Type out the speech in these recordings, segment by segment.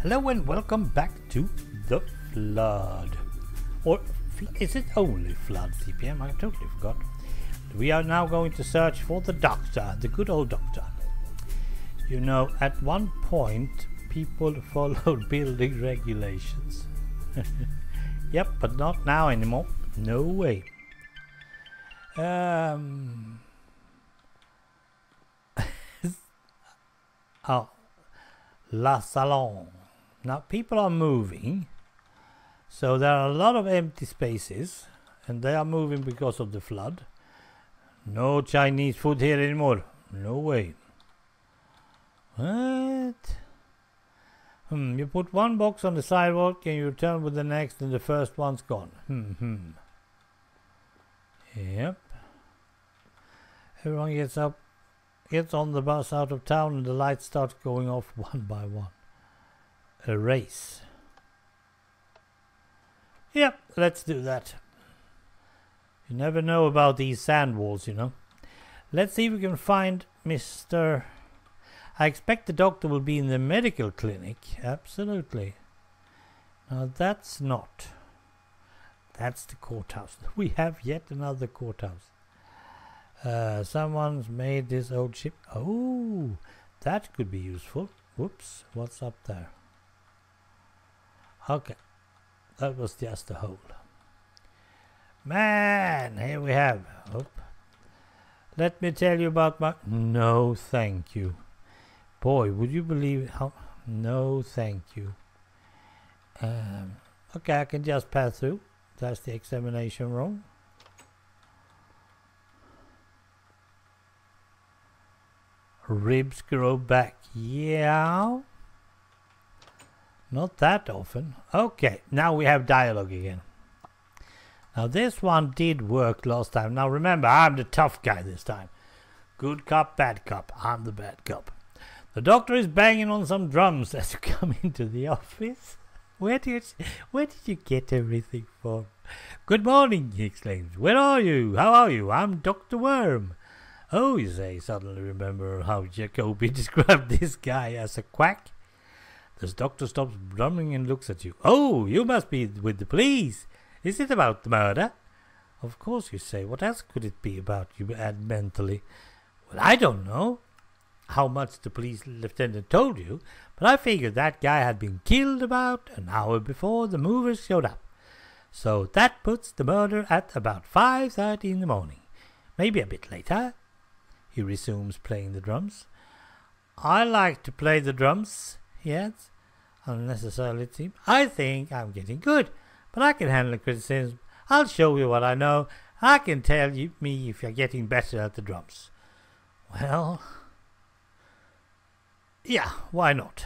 Hello and welcome back to The Flood. Or is it only Flood CPM? I totally forgot. We are now going to search for the doctor, the good old doctor. You know, at one point people followed building regulations. Yep, but not now anymore. No way. Oh, La Salon. Now people are moving, so there are a lot of empty spaces, and they are moving because of the flood. No Chinese food here anymore. No way. What? You put one box on the sidewalk and you return with the next, and the first one's gone. Yep. Everyone gets on the bus out of town, and the lights start going off one by one. A race. Yep, let's do that. You never know about these sand walls, you know. Let's see if we can find Mr. I expect the doctor will be in the medical clinic. Absolutely. Now that's not. That's the courthouse. We have yet another courthouse. Someone's made this old ship. Oh, that could be useful. Whoops, what's up there? Okay, that was just a hole. Man, here we have. Oop. Let me tell you about my... No, thank you. Boy, would you believe how... No, thank you. Okay, I can just pass through. That's the examination room. Ribs grow back. Yeah. Not that often. Okay, now we have dialogue again. Now this one did work last time. Now remember, I'm the tough guy this time. Good cop, bad cop. I'm the bad cop. The doctor is banging on some drums as you come into the office. Where did you get everything from? Good morning, he exclaims. Where are you? How are you? I'm Dr. Worm. Oh, you say, suddenly remember how Jacoby described this guy as a quack. The doctor stops drumming and looks at you. Oh, you must be with the police. Is it about the murder? Of course, you say. What else could it be about, you add mentally. Well, I don't know how much the police lieutenant told you, but I figured that guy had been killed about an hour before the movers showed up. So that puts the murder at about 5:30 in the morning. Maybe a bit later. He resumes playing the drums. I like to play the drums, he adds, unnecessarily team. I think I'm getting good, but I can handle criticism. I'll show you what I know. I can tell me if you're getting better at the drums. Well, yeah, why not?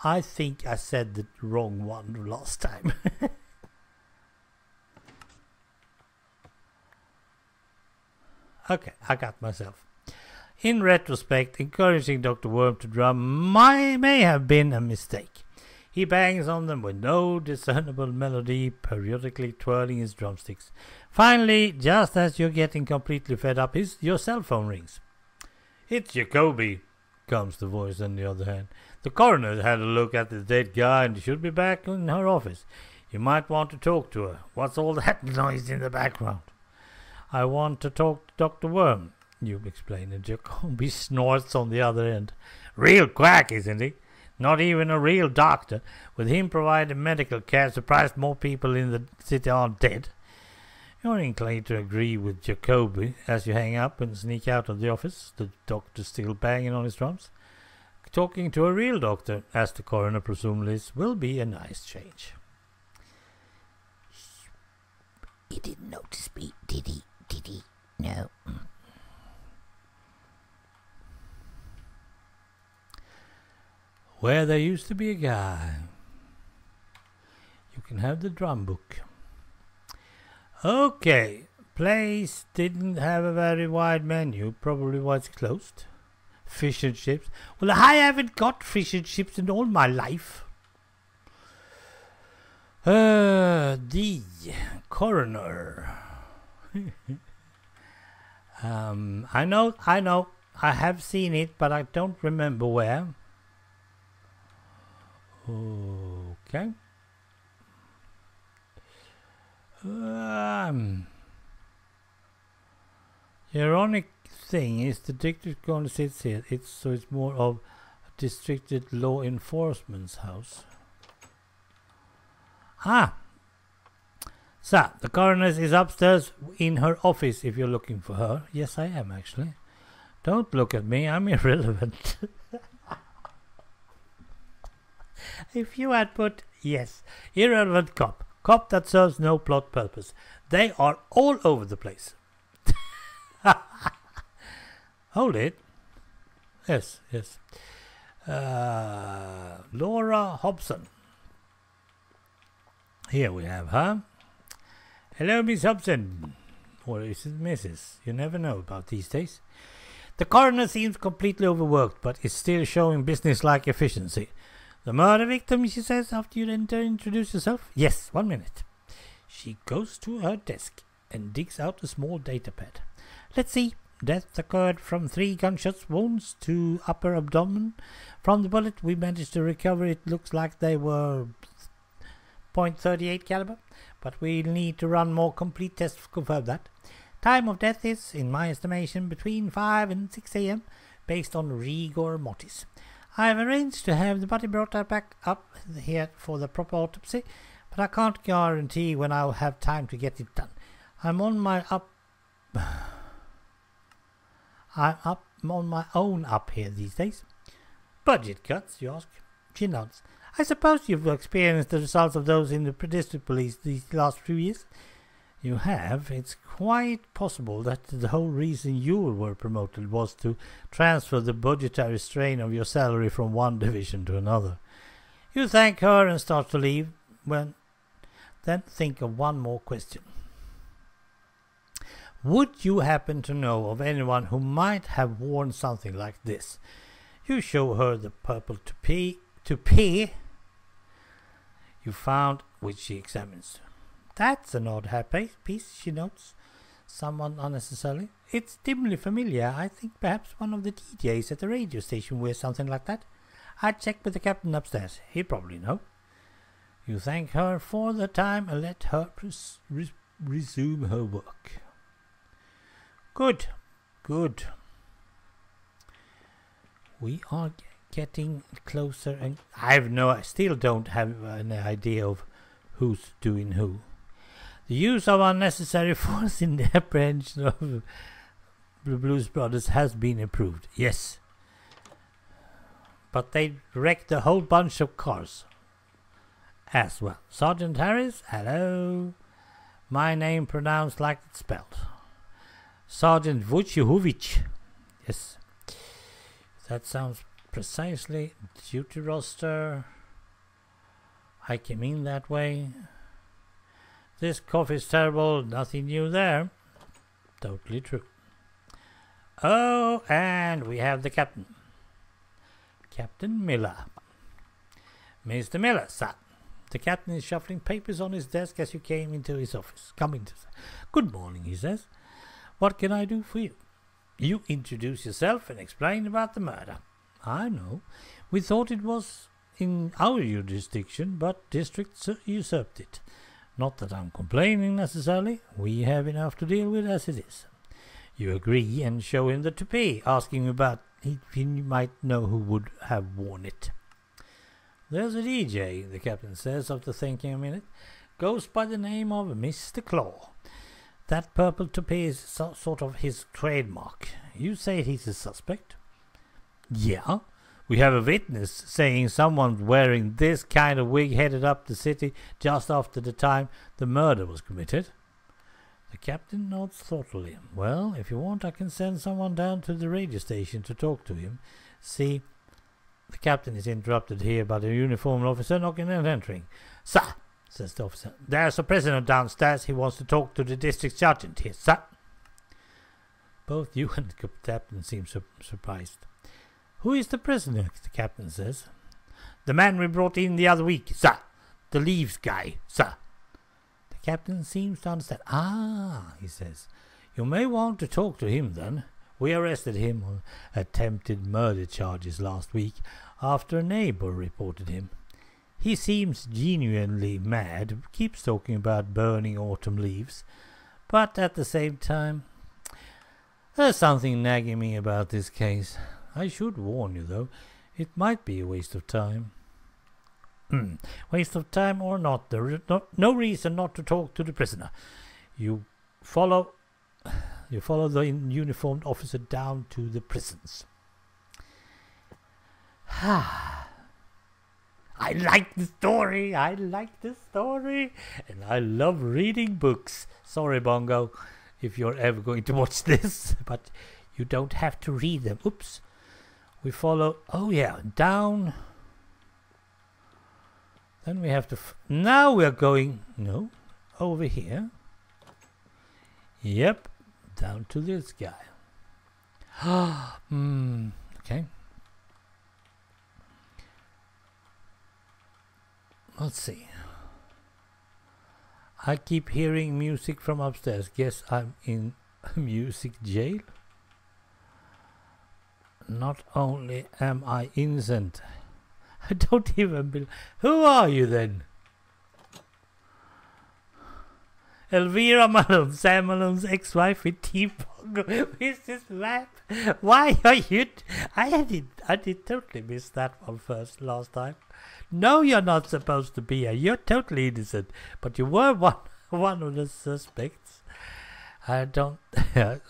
I think I said the wrong one last time. Okay, I got myself. In retrospect, encouraging Dr. Worm to drum may have been a mistake. He bangs on them with no discernible melody, periodically twirling his drumsticks. Finally, just as you're getting completely fed up, your cell phone rings. It's Jacoby, comes the voice on the other hand. The coroner had a look at the dead guy and should be back in her office. You might want to talk to her. What's all that noise in the background? I want to talk to Dr. Worm, you explain, and Jacoby snorts on the other end. Real quack, isn't he? Not even a real doctor. With him providing medical care, surprised more people in the city aren't dead. You're inclined to agree with Jacoby as you hang up and sneak out of the office, the doctor still banging on his drums. Talking to a real doctor, as the coroner presumably is, will be a nice change. He didn't notice me, did he? Did he? No. Where there used to be a guy. You can have the drum book. Okay. Place didn't have a very wide menu. Probably why it's closed. Fish and chips. Well, I haven't got fish and chips in all my life. The coroner. I know. I have seen it, but I don't remember where. Okay. The ironic thing is the district going to sit here. It's more of a district law enforcement's house. So, the coroner is upstairs in her office if you're looking for her. Yes, I am actually. Don't look at me, I'm irrelevant. If you had put, yes, irrelevant cop. Cop that serves no plot purpose. They are all over the place. Hold it. Yes. Laura Hobson. Here we have her. Hello, Miss Hobson. Or is it Mrs.? You never know about these days. The coroner seems completely overworked, but is still showing business-like efficiency. The murder victim, she says, after you introduce yourself? Yes, 1 minute. She goes to her desk and digs out a small data pad. Let's see. Death occurred from 3 gunshot wounds to upper abdomen. From the bullet we managed to recover, it looks like they were .38 caliber, but we'll need to run more complete tests to confirm that. Time of death is, in my estimation, between 5 and 6 a.m. based on rigor mortis. I have arranged to have the body brought back up here for the proper autopsy, but I can't guarantee when I'll have time to get it done. I'm on my own up here these days. Budget cuts, you ask? She nods. I suppose you've experienced the results of those in the district police these last few years? You have. It's quite possible that the whole reason you were promoted was to transfer the budgetary strain of your salary from one division to another. You thank her and start to leave, then think of one more question. Would you happen to know of anyone who might have worn something like this? You show her the purple toupee you found, which she examines. That's an odd hairpiece, she notes, somewhat unnecessarily. It's dimly familiar. I think perhaps one of the DJs at the radio station wears something like that. I'd check with the captain upstairs. He'd probably know. You thank her for the time and let her resume her work. Good. We are getting closer, and I still don't have an idea of who's doing who. The use of unnecessary force in the apprehension of the Blues Brothers has been improved, yes. But they wrecked a whole bunch of cars as well. Sergeant Harris, hello. My name pronounced like it's spelled. Sergeant Vucihovic. Yes. That sounds precisely. Duty roster. I came in that way. This coffee's terrible. Nothing new there. Totally true. Oh, and we have the captain. Captain Miller. Mr. Miller, sir. The captain is shuffling papers on his desk as you came into his office. Good morning, he says. What can I do for you? You introduce yourself and explain about the murder. I know. We thought it was in our jurisdiction, but district usurped it. Not that I'm complaining necessarily. We have enough to deal with as it is. You agree and show him the toupee, asking about if he might know who would have worn it. There's a DJ, the captain says after thinking a minute. Goes by the name of Mr. Claw. That purple toupee is sort of his trademark. You say he's a suspect? Yeah. We have a witness saying someone wearing this kind of wig headed up the city just after the time the murder was committed. The captain nods thoughtfully. Well, if you want, I can send someone down to the radio station to talk to him. See, the captain is interrupted here by the uniformed officer knocking and entering. Sir, says the officer, there's a prisoner downstairs. He wants to talk to the district sergeant here, sir. Both you and the captain seem surprised. Who is the prisoner? The captain says. The man we brought in the other week, sir. The leaves guy, sir. The captain seems to understand. Ah, he says. You may want to talk to him then. We arrested him on attempted murder charges last week after a neighbor reported him. He seems genuinely mad, keeps talking about burning autumn leaves, but at the same time, there's something nagging me about this case. I should warn you, though, it might be a waste of time. Waste of time or not, there is no reason not to talk to the prisoner. You follow the uniformed officer down to the prisons. I like the story, and I love reading books. Sorry, Bongo, if you're ever going to watch this, but you don't have to read them. Oops. We follow, down. Then we have to, now we're going, over here. Yep, down to this guy. Okay. Let's see. I keep hearing music from upstairs. Guess I'm in music jail. Not only am I innocent, I don't even believe. Who are you then? Elvira Malone, Sam Malone's ex-wife with T-Pongo. With this map. Why are you? I did totally miss that one last time. No, you're not supposed to be here. You're totally innocent, but you were one of the suspects. I don't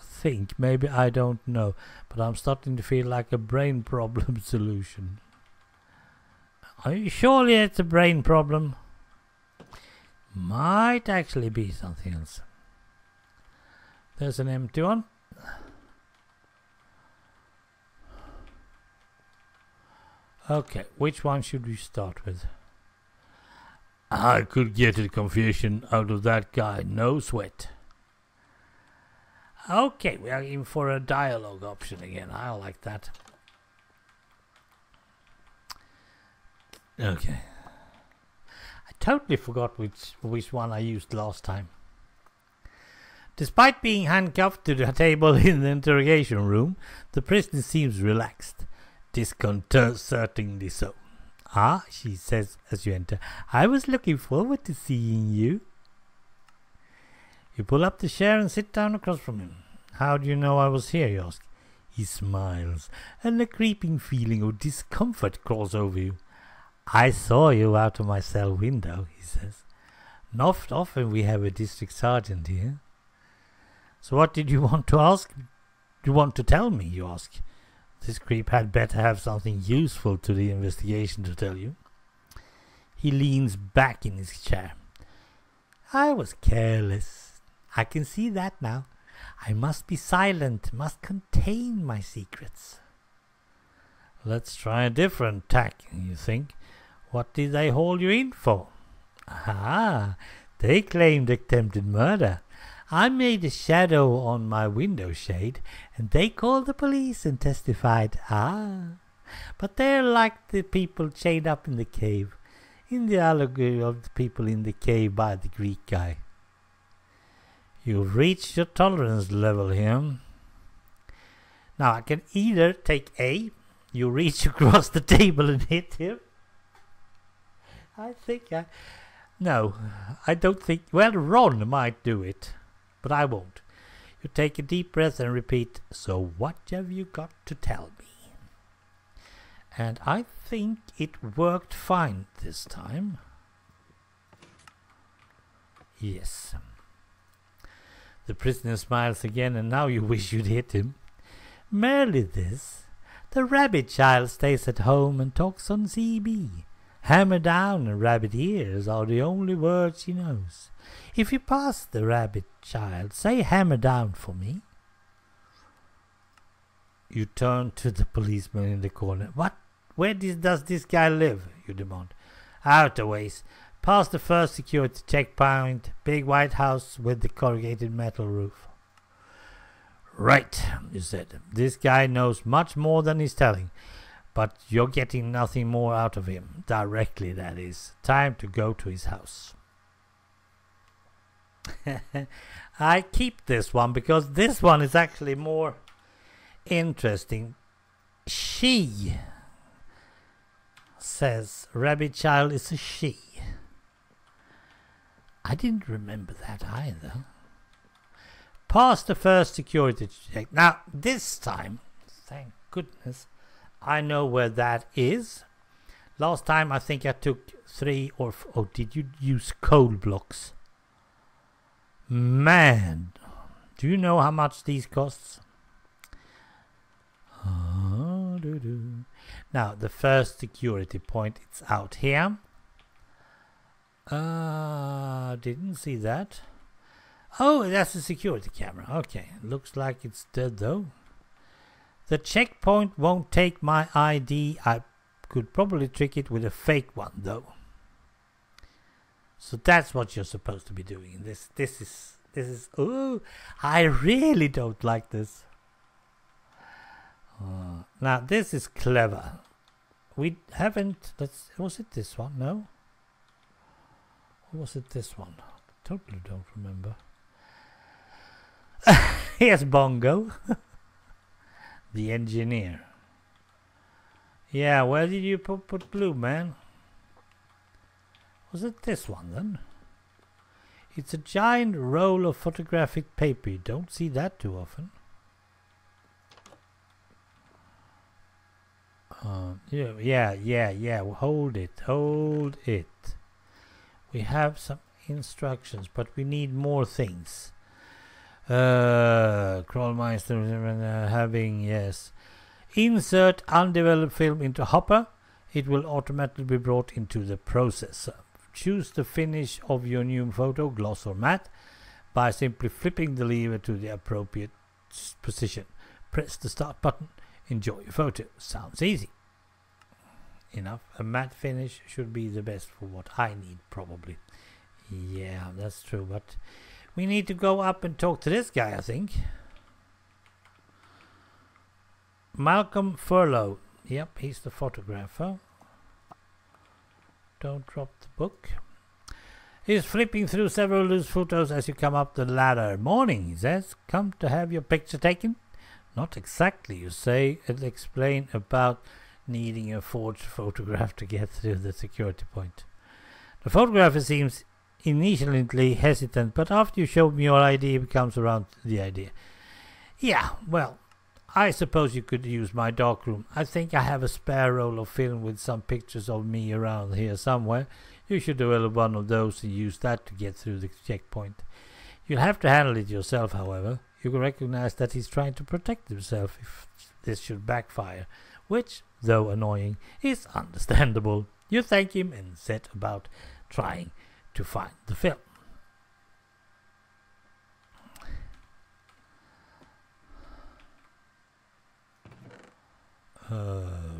think, maybe I don't know, but I'm starting to feel like a brain problem solution. Are you surely it's a brain problem? Might actually be something else. There's an empty one. Okay, which one should we start with? I could get a confession out of that guy, no sweat. Okay, we are in for a dialogue option again. I like that. Okay. I totally forgot which one I used last time. Despite being handcuffed to the table in the interrogation room, the prisoner seems relaxed. Disconcertingly so. Ah, she says as you enter. I was looking forward to seeing you. You pull up the chair and sit down across from him. How do you know I was here, you ask. He smiles, and a creeping feeling of discomfort crawls over you. I saw you out of my cell window, he says. Not often we have a district sergeant here. So what did you want to ask? You want to tell me, you ask. This creep had better have something useful to the investigation to tell you. He leans back in his chair. I was careless. I can see that now. I must be silent, must contain my secrets. Let's try a different tack, you think. What did they haul you in for? Ah, they claimed attempted murder. I made a shadow on my window shade, and they called the police and testified. Ah, but they're like the people chained up in the cave, in the allegory of the people in the cave by the Greek guy. You've reached your tolerance level here. Now I can either take A, you reach across the table and hit him. No, I don't think, well, Ron might do it, but I won't. You take a deep breath and repeat, so what have you got to tell me? And I think it worked fine this time. Yes. The prisoner smiles again, and now you wish you'd hit him. Merely this. The rabbit child stays at home and talks on CB. Hammer down and rabbit ears are the only words he knows. If you pass the rabbit child, say hammer down for me. You turn to the policeman in the corner. What? Where does this guy live? You demand. Out a ways. Past the first security checkpoint. Big white house with the corrugated metal roof. Right, you said. This guy knows much more than he's telling. But you're getting nothing more out of him. Directly, that is. Time to go to his house. I keep this one because this one is actually more interesting. She says rabbit child is a she. I didn't remember that either. Pass the first security check. Now, this time, thank goodness, I know where that is. Last time I think I took 3 or oh, did you use coal blocks? Man, do you know how much these costs? Now, the first security point, it's out here. Didn't see that. Oh, that's a security camera. Okay, looks like it's dead though. The checkpoint won't take my ID. I could probably trick it with a fake one though. So that's what you're supposed to be doing. This is. Oh, I really don't like this. Now this is clever. We haven't. Was it this one? No. Or was it this one? Totally don't remember. Here's Bongo, the engineer. Yeah, where did you put blue, man? Was it this one then? It's a giant roll of photographic paper. You don't see that too often. Yeah. Hold it. We have some instructions, but we need more things. Krollmeister having, yes. Insert undeveloped film into hopper. It will automatically be brought into the processor. Choose the finish of your new photo, gloss or matte, by simply flipping the lever to the appropriate position. Press the start button. Enjoy your photo. Sounds easy enough. A matte finish should be the best for what I need, probably. Yeah, that's true, but we need to go up and talk to this guy, I think. Malcolm Furlow. Yep, he's the photographer. Don't drop the book. He's flipping through several loose photos as you come up the ladder. Morning, he says. Come to have your picture taken? Not exactly, you say, and explain about needing a forged photograph to get through the security point. The photographer seems initially hesitant, but after you show me your ID, it comes around to the idea. Yeah, well, I suppose you could use my darkroom. I think I have a spare roll of film with some pictures of me around here somewhere. You should develop one of those and use that to get through the checkpoint. You'll have to handle it yourself, however. You can recognize that he's trying to protect himself if this should backfire, which, though annoying, is understandable. You thank him and set about trying to find the film.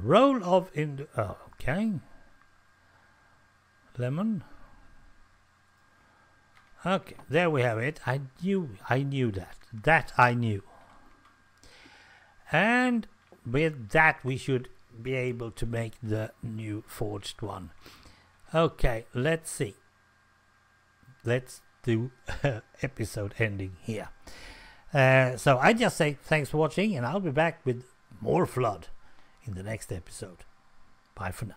Roll of okay. Lemon. Okay, there we have it. I knew that. That I knew. And with that we should be able to make the new forged one. Okay, let's see. Let's do episode ending here. So I just say thanks for watching, and I'll be back with more Flood in the next episode. Bye for now.